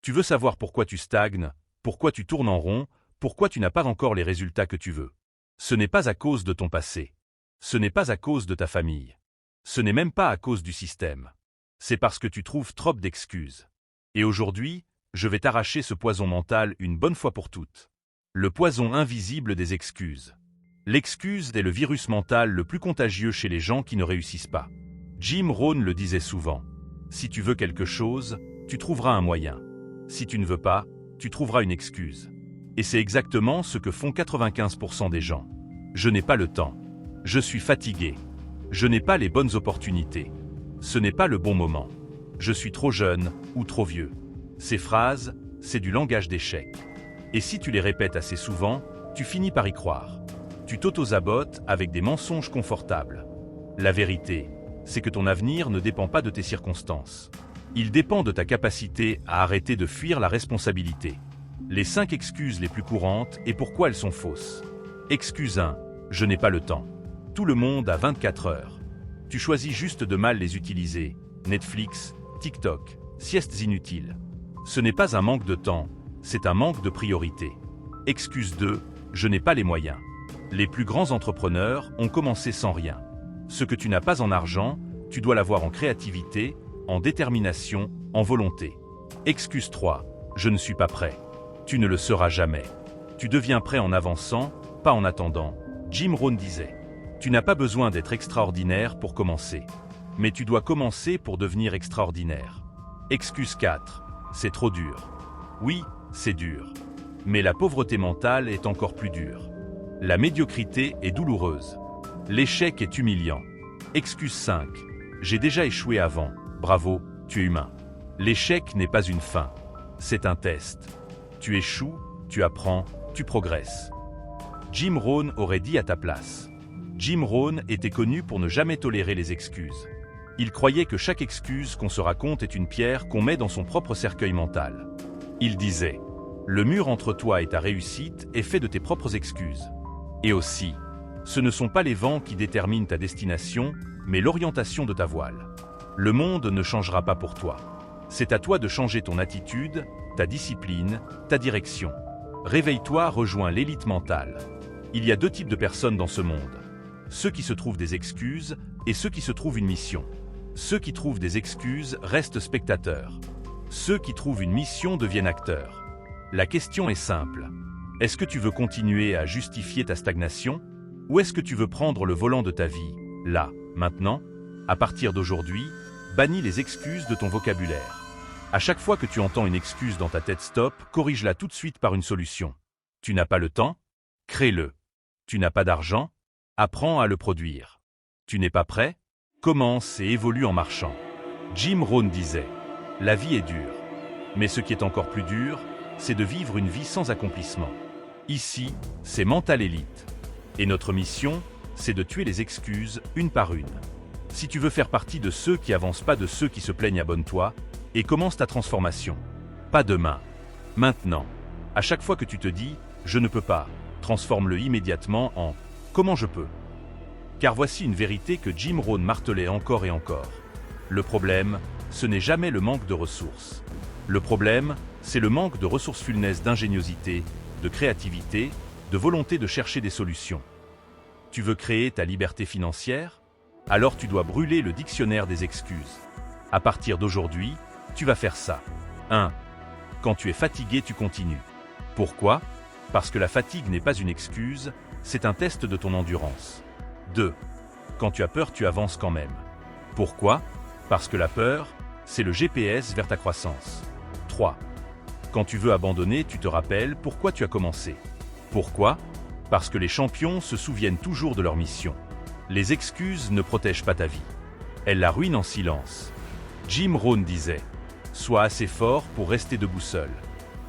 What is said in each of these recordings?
Tu veux savoir pourquoi tu stagnes, pourquoi tu tournes en rond, pourquoi tu n'as pas encore les résultats que tu veux. Ce n'est pas à cause de ton passé. Ce n'est pas à cause de ta famille. Ce n'est même pas à cause du système. C'est parce que tu trouves trop d'excuses. Et aujourd'hui, je vais t'arracher ce poison mental une bonne fois pour toutes. Le poison invisible des excuses. L'excuse est le virus mental le plus contagieux chez les gens qui ne réussissent pas. Jim Rohn le disait souvent. Si tu veux quelque chose, tu trouveras un moyen. Si tu ne veux pas, tu trouveras une excuse. Et c'est exactement ce que font 95% des gens. Je n'ai pas le temps. Je suis fatigué. Je n'ai pas les bonnes opportunités. Ce n'est pas le bon moment. Je suis trop jeune ou trop vieux. Ces phrases, c'est du langage d'échec. Et si tu les répètes assez souvent, tu finis par y croire. Tu t'auto-sabotes avec des mensonges confortables. La vérité, c'est que ton avenir ne dépend pas de tes circonstances. Il dépend de ta capacité à arrêter de fuir la responsabilité. Les 5 excuses les plus courantes et pourquoi elles sont fausses. Excuse 1. Je n'ai pas le temps. Tout le monde a 24 heures. Tu choisis juste de mal les utiliser. Netflix, TikTok, siestes inutiles. Ce n'est pas un manque de temps, c'est un manque de priorité. Excuse 2. Je n'ai pas les moyens. Les plus grands entrepreneurs ont commencé sans rien. Ce que tu n'as pas en argent, tu dois l'avoir en créativité, en détermination, en volonté. Excuse 3. Je ne suis pas prêt. Tu ne le seras jamais. Tu deviens prêt en avançant, pas en attendant. Jim Rohn disait. Tu n'as pas besoin d'être extraordinaire pour commencer. Mais tu dois commencer pour devenir extraordinaire. Excuse 4. C'est trop dur. Oui, c'est dur. Mais la pauvreté mentale est encore plus dure. La médiocrité est douloureuse. L'échec est humiliant. Excuse 5. J'ai déjà échoué avant. Bravo, tu es humain. L'échec n'est pas une fin. C'est un test. Tu échoues, tu apprends, tu progresses. Jim Rohn aurait dit à ta place. Jim Rohn était connu pour ne jamais tolérer les excuses. Il croyait que chaque excuse qu'on se raconte est une pierre qu'on met dans son propre cercueil mental. Il disait, le mur entre toi et ta réussite est fait de tes propres excuses. Et aussi, ce ne sont pas les vents qui déterminent ta destination, mais l'orientation de ta voile. Le monde ne changera pas pour toi. C'est à toi de changer ton attitude, ta discipline, ta direction. Réveille-toi, rejoins l'élite mentale. Il y a 2 types de personnes dans ce monde. Ceux qui se trouvent des excuses et ceux qui se trouvent une mission. Ceux qui trouvent des excuses restent spectateurs. Ceux qui trouvent une mission deviennent acteurs. La question est simple. Est-ce que tu veux continuer à justifier ta stagnation? Ou est-ce que tu veux prendre le volant de ta vie, là, maintenant? À partir d'aujourd'hui, bannis les excuses de ton vocabulaire. À chaque fois que tu entends une excuse dans ta tête stop, corrige-la tout de suite par une solution. Tu n'as pas le temps? Crée-le. Tu n'as pas d'argent? Apprends à le produire. Tu n'es pas prêt? Commence et évolue en marchant. Jim Rohn disait, la vie est dure. Mais ce qui est encore plus dur, c'est de vivre une vie sans accomplissement. Ici, c'est Mental Élite. Et notre mission, c'est de tuer les excuses une par une. Si tu veux faire partie de ceux qui avancent, pas de ceux qui se plaignent, abonne-toi et commence ta transformation. Pas demain, maintenant. À chaque fois que tu te dis « je ne peux pas », transforme-le immédiatement en « comment je peux ». Car voici une vérité que Jim Rohn martelait encore et encore. Le problème, ce n'est jamais le manque de ressources. Le problème, c'est le manque de ressources fulness, d'ingéniosité, de créativité, de volonté de chercher des solutions. Tu veux créer ta liberté financière? Alors tu dois brûler le dictionnaire des excuses. À partir d'aujourd'hui, tu vas faire ça. 1. Quand tu es fatigué, tu continues. Pourquoi? Parce que la fatigue n'est pas une excuse, c'est un test de ton endurance. 2. Quand tu as peur, tu avances quand même. Pourquoi? Parce que la peur, c'est le GPS vers ta croissance. 3. Quand tu veux abandonner, tu te rappelles pourquoi tu as commencé. Pourquoi? Parce que les champions se souviennent toujours de leur mission. Les excuses ne protègent pas ta vie. Elles la ruinent en silence. Jim Rohn disait, sois assez fort pour rester debout seul,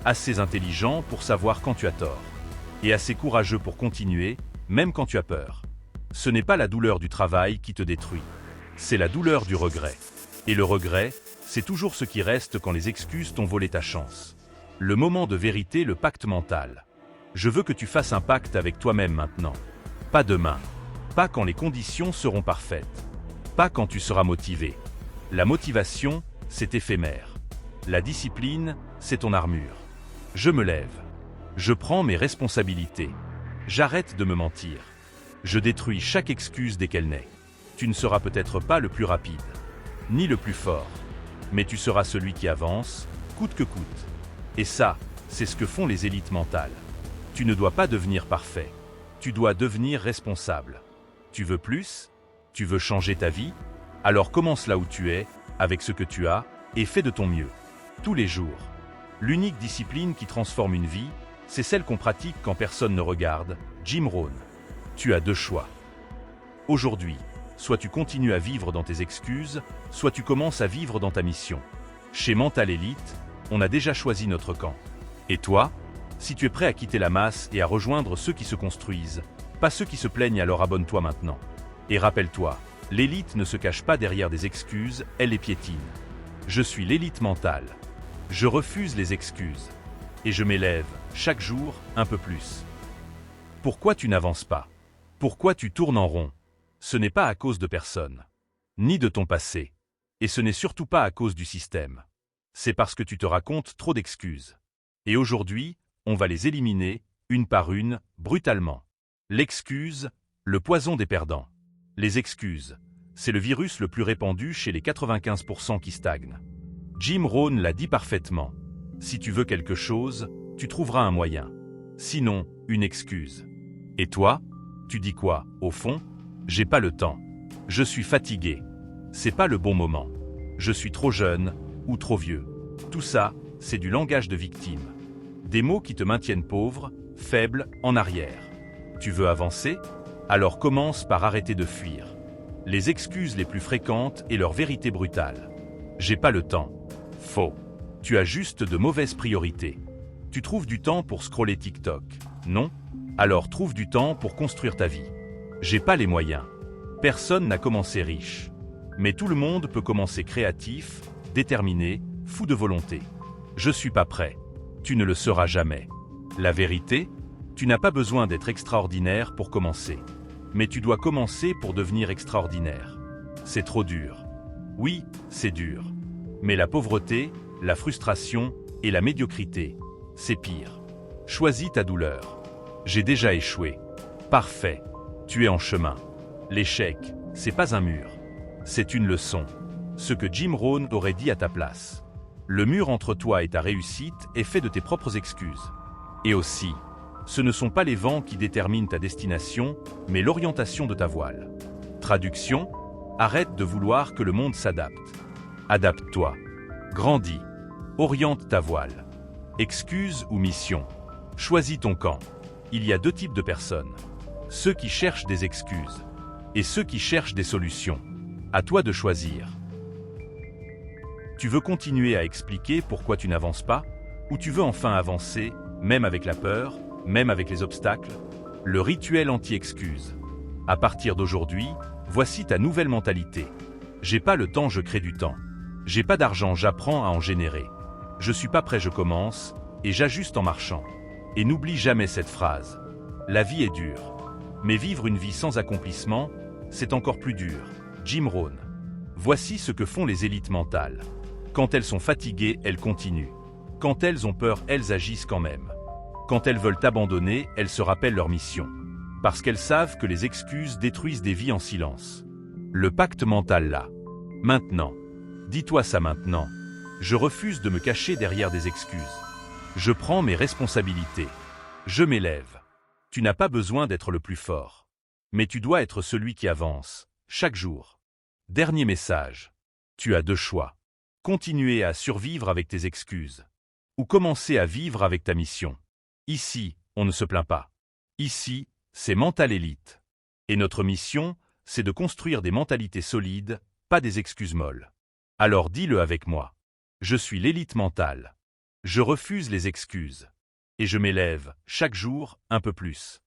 assez intelligent pour savoir quand tu as tort, et assez courageux pour continuer, même quand tu as peur. Ce n'est pas la douleur du travail qui te détruit, c'est la douleur du regret. Et le regret, c'est toujours ce qui reste quand les excuses t'ont volé ta chance. Le moment de vérité, le pacte mental. Je veux que tu fasses un pacte avec toi-même maintenant. Pas demain. Pas quand les conditions seront parfaites. Pas quand tu seras motivé. La motivation, c'est éphémère. La discipline, c'est ton armure. Je me lève. Je prends mes responsabilités. J'arrête de me mentir. Je détruis chaque excuse dès qu'elle naît. Tu ne seras peut-être pas le plus rapide, ni le plus fort, mais tu seras celui qui avance, coûte que coûte. Et ça, c'est ce que font les élites mentales. Tu ne dois pas devenir parfait. Tu dois devenir responsable. Tu veux plus? Tu veux changer ta vie? Alors commence là où tu es, avec ce que tu as, et fais de ton mieux. Tous les jours. L'unique discipline qui transforme une vie, c'est celle qu'on pratique quand personne ne regarde. Jim Rohn. Tu as deux choix. Aujourd'hui, soit tu continues à vivre dans tes excuses, soit tu commences à vivre dans ta mission. Chez Mental Elite, on a déjà choisi notre camp. Et toi? Si tu es prêt à quitter la masse et à rejoindre ceux qui se construisent, pas ceux qui se plaignent, alors abonne-toi maintenant. Et rappelle-toi, l'élite ne se cache pas derrière des excuses, elle les piétine. Je suis l'élite mentale. Je refuse les excuses. Et je m'élève, chaque jour, un peu plus. Pourquoi tu n'avances pas? Pourquoi tu tournes en rond? Ce n'est pas à cause de personne, ni de ton passé. Et ce n'est surtout pas à cause du système. C'est parce que tu te racontes trop d'excuses. Et aujourd'hui, on va les éliminer, une par une, brutalement. L'excuse, le poison des perdants. Les excuses, c'est le virus le plus répandu chez les 95% qui stagnent. Jim Rohn l'a dit parfaitement. Si tu veux quelque chose, tu trouveras un moyen. Sinon, une excuse. Et toi, tu dis quoi, au fond? J'ai pas le temps. Je suis fatigué. C'est pas le bon moment. Je suis trop jeune ou trop vieux. Tout ça, c'est du langage de victime. Des mots qui te maintiennent pauvre, faible, en arrière. Tu veux avancer? Alors commence par arrêter de fuir. Les excuses les plus fréquentes et leur vérité brutale. J'ai pas le temps. Faux. Tu as juste de mauvaises priorités. Tu trouves du temps pour scroller TikTok, non? Alors trouve du temps pour construire ta vie. J'ai pas les moyens. Personne n'a commencé riche. Mais tout le monde peut commencer créatif, déterminé, fou de volonté. Je suis pas prêt. Tu ne le seras jamais. La vérité, tu n'as pas besoin d'être extraordinaire pour commencer. Mais tu dois commencer pour devenir extraordinaire. C'est trop dur. Oui, c'est dur. Mais la pauvreté, la frustration et la médiocrité, c'est pire. Choisis ta douleur. J'ai déjà échoué. Parfait. Tu es en chemin. L'échec, c'est pas un mur. C'est une leçon. Ce que Jim Rohn aurait dit à ta place. Le mur entre toi et ta réussite est fait de tes propres excuses. Et aussi, ce ne sont pas les vents qui déterminent ta destination, mais l'orientation de ta voile. Traduction, arrête de vouloir que le monde s'adapte. Adapte-toi. Grandis. Oriente ta voile. Excuse ou mission. Choisis ton camp. Il y a deux types de personnes. Ceux qui cherchent des excuses et ceux qui cherchent des solutions. À toi de choisir. Tu veux continuer à expliquer pourquoi tu n'avances pas? Ou tu veux enfin avancer, même avec la peur, même avec les obstacles? Le rituel anti-excuse. À partir d'aujourd'hui, voici ta nouvelle mentalité. J'ai pas le temps, je crée du temps. J'ai pas d'argent, j'apprends à en générer. Je suis pas prêt, je commence, et j'ajuste en marchant. Et n'oublie jamais cette phrase. La vie est dure. Mais vivre une vie sans accomplissement, c'est encore plus dur. Jim Rohn. Voici ce que font les élites mentales. Quand elles sont fatiguées, elles continuent. Quand elles ont peur, elles agissent quand même. Quand elles veulent abandonner, elles se rappellent leur mission. Parce qu'elles savent que les excuses détruisent des vies en silence. Le pacte mental là. Maintenant. Dis-toi ça maintenant. Je refuse de me cacher derrière des excuses. Je prends mes responsabilités. Je m'élève. Tu n'as pas besoin d'être le plus fort. Mais tu dois être celui qui avance, chaque jour. Dernier message. Tu as deux choix. Continuer à survivre avec tes excuses. Ou commencer à vivre avec ta mission. Ici, on ne se plaint pas. Ici, c'est Mental Elite. Et notre mission, c'est de construire des mentalités solides, pas des excuses molles. Alors dis-le avec moi. Je suis l'élite mentale. Je refuse les excuses. Et je m'élève, chaque jour, un peu plus.